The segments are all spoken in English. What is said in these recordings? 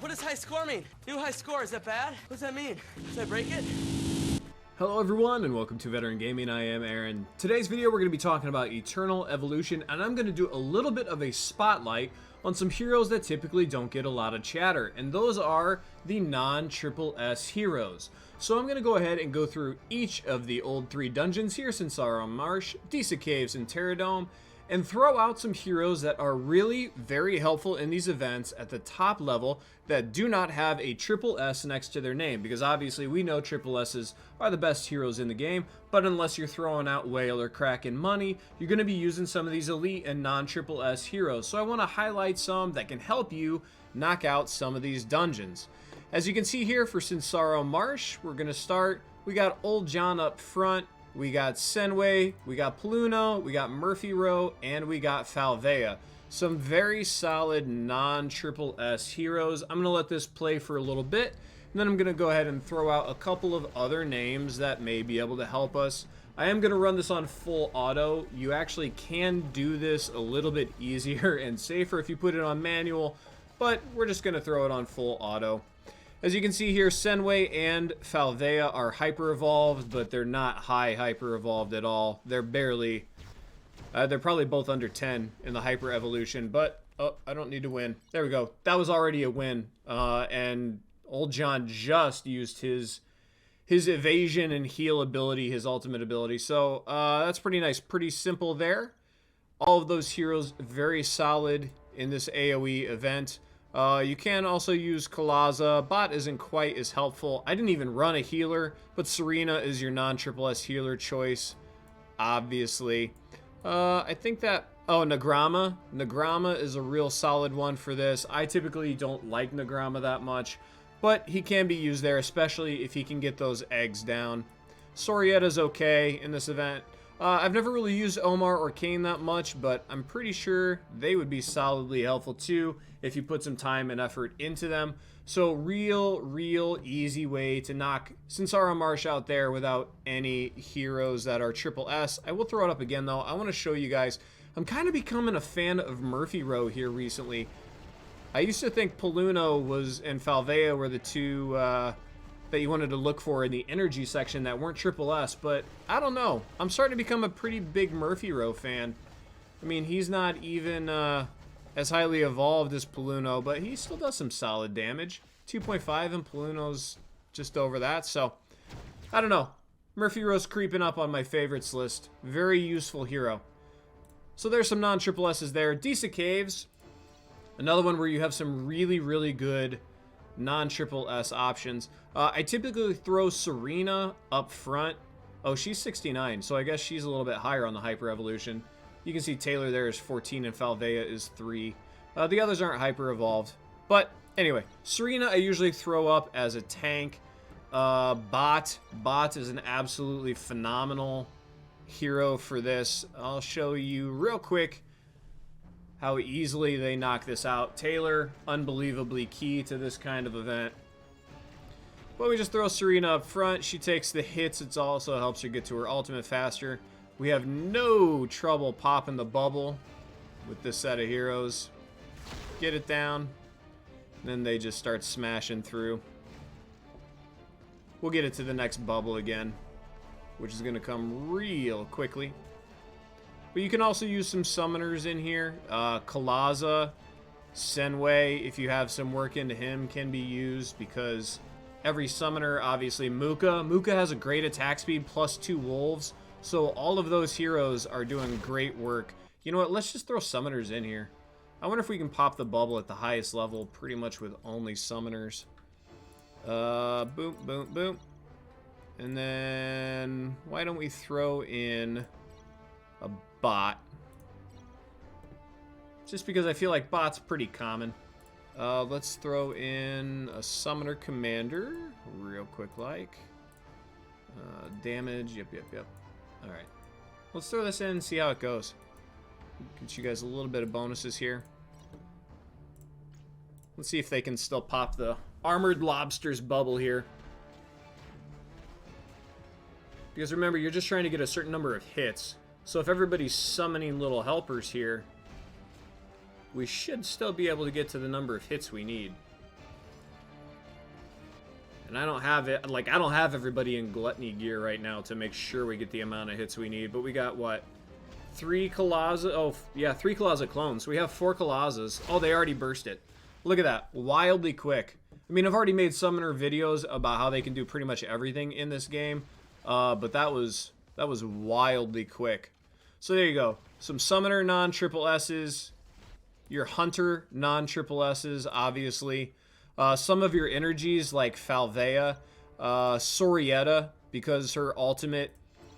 What does high score mean? New high score, is that bad? What does that mean? Should I break it? Hello everyone and welcome to Veteran Gaming. I am Aaron. Today's video we're going to be talking about Eternal Evolution, and I'm going to do a little bit of a spotlight on some heroes that typically don't get a lot of chatter, and those are the non-SSS heroes. So I'm going to go ahead and go through each of the old 3 dungeons here, Cinsaro, Marsh, Deca Caves, and Terra Dome, and throw out some heroes that are really very helpful in these events at the top level that do not have a SSS next to their name, because obviously we know SSSs are the best heroes in the game, but unless you're throwing out whale or kraken money, you're going to be using some of these elite and non-SSS heroes. So I want to highlight some that can help you knock out some of these dungeons. As you can see here for Cinsaro Marsh, we're going to start. We got Old John up front. We got Senway, we got Paluno, we got Murphy Row, and we got Falvea. Some very solid non-SSS heroes. I'm going to let this play for a little bit, and then I'm going to go ahead and throw out a couple of other names that may be able to help us. I am going to run this on full auto. You actually can do this a little bit easier and safer if you put it on manual, but we're just going to throw it on full auto. As you can see here, Senway and Falvea are hyper-evolved, but they're not high hyper-evolved at all. They're barely... they're probably both under 10 in the hyper-evolution, but... Oh, I don't need to win. There we go. That was already a win. And Old John just used his evasion and heal ability, his ultimate ability. So, that's pretty nice. Pretty simple there. All of those heroes very solid in this AoE event. You can also use Kalaza. Bot isn't quite as helpful. I didn't even run a healer, but Serena is your non-SSS healer choice, obviously. I think that... Oh, Nagrama. Nagrama is a real solid one for this. I typically don't like Nagrama that much, but he can be used there, especially if he can get those eggs down. Sorietta's okay in this event. I've never really used Omar or Kane that much, but I'm pretty sure they would be solidly helpful too if you put some time and effort into them. So real easy way to knock Cinsaro Marsh out there without any heroes that are SSS. I will throw it up again though. I want to show you guys. I'm kind of becoming a fan of Murphy Row here recently. I used to think Paluno and Falvea were the two... that you wanted to look for in the energy section that weren't SSS, but I don't know. I'm starting to become a pretty big Murphy Row fan. I mean, he's not even as highly evolved as Paluno, but he still does some solid damage. 2.5 and Paluno's just over that, so I don't know. Murphy Row's creeping up on my favorites list. Very useful hero. So there's some non-SSS's there. Deca Caves, another one where you have some really good non-SSS options. I typically throw Serena up front. Oh, she's 69, so I guess she's a little bit higher on the hyper evolution. You can see Taylor there is 14 and Falvea is 3. The others aren't hyper evolved. But anyway, Serena I usually throw up as a tank. Bot is an absolutely phenomenal hero for this. I'll show you real quick how easily they knock this out. Taylor, unbelievably key to this kind of event. But we just throw Serena up front. She takes the hits. It also helps her get to her ultimate faster. We have no trouble popping the bubble with this set of heroes. Get it down. Then they just start smashing through. We'll get it to the next bubble again, which is going to come real quickly. But you can also use some summoners in here. Kalaza, Senway, if you have some work into him, can be used because every summoner, obviously Muka has a great attack speed plus 2 wolves. So all of those heroes are doing great work. You know what? Let's just throw summoners in here. I wonder if we can pop the bubble at the highest level pretty much with only summoners. Boom. And then why don't we throw in a bot? Just because I feel like bot's pretty common. Let's throw in a summoner commander real quick like. Damage, yep. Alright. Let's throw this in and see how it goes. Get you guys a little bit of bonuses here. Let's see if they can still pop the Armored Lobster's bubble here. Because remember, you're just trying to get a certain number of hits. So if everybody's summoning little helpers here, we should still be able to get to the number of hits we need. And I don't have it, like, I don't have everybody in gluttony gear right now to make sure we get the amount of hits we need. But we got, what, 3 Kalaza? Oh, yeah, 3 Kalaza clones. So we have 4 Kalazas. Oh, they already burst it. Look at that. Wildly quick. I mean, I've already made summoner videos about how they can do pretty much everything in this game. But that was wildly quick. So there you go. Some summoner non-triple S's. Your hunter non-triple S's, obviously. Some of your energies like Falvea, Sorietta, because her ultimate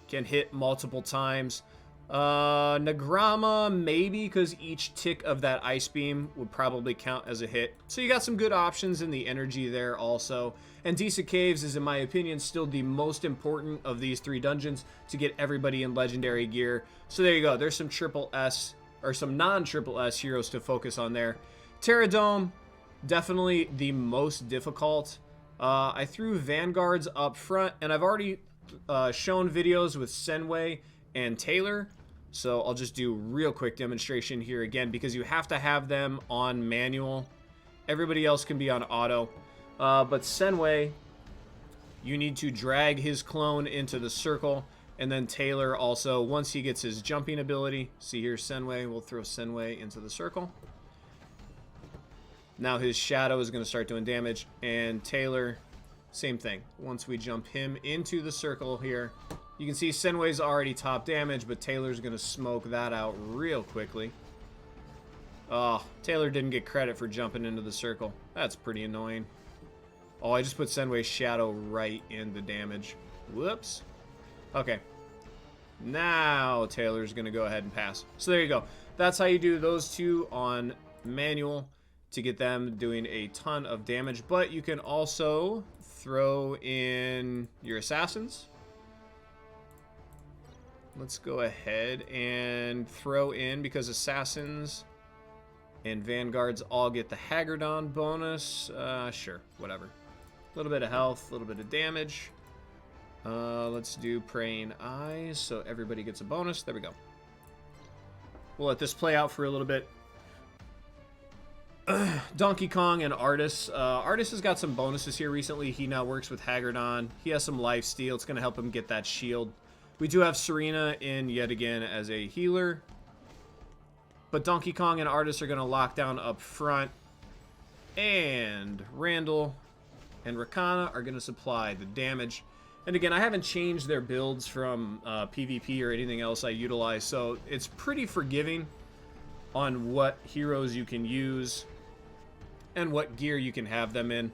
can hit multiple times. Nagrama, maybe, because each tick of that ice beam would probably count as a hit. So you got some good options in the energy there also. And Deca Caves is, in my opinion, still the most important of these 3 dungeons to get everybody in legendary gear. So there you go. There's some triple S, or some non-triple S heroes to focus on there. Terra Dome, definitely the most difficult. I threw Vanguards up front, and I've already shown videos with Senway and Taylor, so I'll just do real quick demonstration here again, because you have to have them on manual. Everybody else can be on auto, but Senway, you need to drag his clone into the circle, and then Taylor also, once he gets his jumping ability, see here, Senway, we'll throw Senway into the circle. Now his shadow is going to start doing damage, and Taylor, same thing. Once we jump him into the circle here, you can see Senway's already top damage, but Taylor's going to smoke that out real quickly. Oh, Taylor didn't get credit for jumping into the circle. That's pretty annoying. Oh, I just put Senway's shadow right in the damage. Whoops. Okay. Now Taylor's going to go ahead and pass. So there you go. That's how you do those 2 on manual to get them doing a ton of damage. But you can also throw in your assassins. Let's go ahead and throw in, because assassins and vanguards all get the Haggardon bonus. Sure, whatever. A little bit of health, a little bit of damage. Let's do Praying Eyes, so everybody gets a bonus. There we go. We'll let this play out for a little bit. Donkey Kong and Artis. Artis has got some bonuses here recently. He now works with Haggardon. He has some life steal. It's going to help him get that shield. We do have Serena in yet again as a healer. But Donkey Kong and Artis are going to lock down up front. And Randall and Rakana are going to supply the damage. And again, I haven't changed their builds from PvP or anything else I utilize. So it's pretty forgiving on what heroes you can use and what gear you can have them in.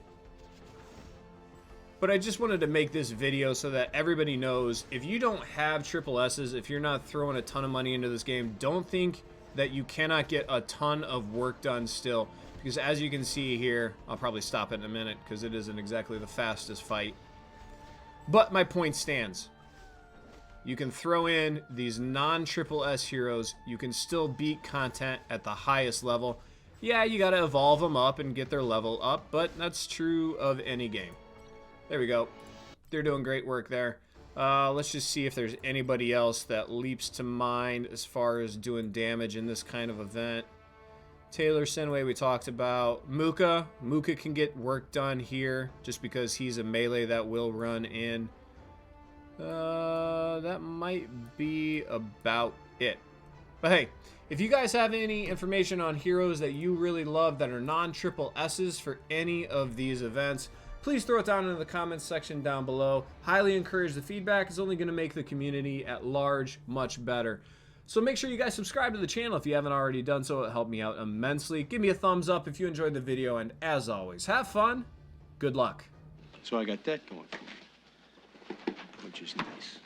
But I just wanted to make this video so that everybody knows, if you don't have triple S's, if you're not throwing a ton of money into this game, don't think that you cannot get a ton of work done still. Because as you can see here, I'll probably stop it in a minute because it isn't exactly the fastest fight. But my point stands. You can throw in these non-triple S heroes. You can still beat content at the highest level. Yeah, you got to evolve them up and get their level up, but that's true of any game. There we go. They're doing great work there. Let's just see if there's anybody else that leaps to mind as far as doing damage in this kind of event. Taylor Senway we talked about. Muka can get work done here just because he's a melee that will run in. That might be about it. But hey, if you guys have any information on heroes that you really love that are non-triple S's for any of these events, please throw it down in the comments section down below. Highly encourage the feedback. It's only going to make the community at large much better. So make sure you guys subscribe to the channel if you haven't already done so. It'll help me out immensely. Give me a thumbs up if you enjoyed the video, and as always, have fun. Good luck. So I got that going for me, which is nice.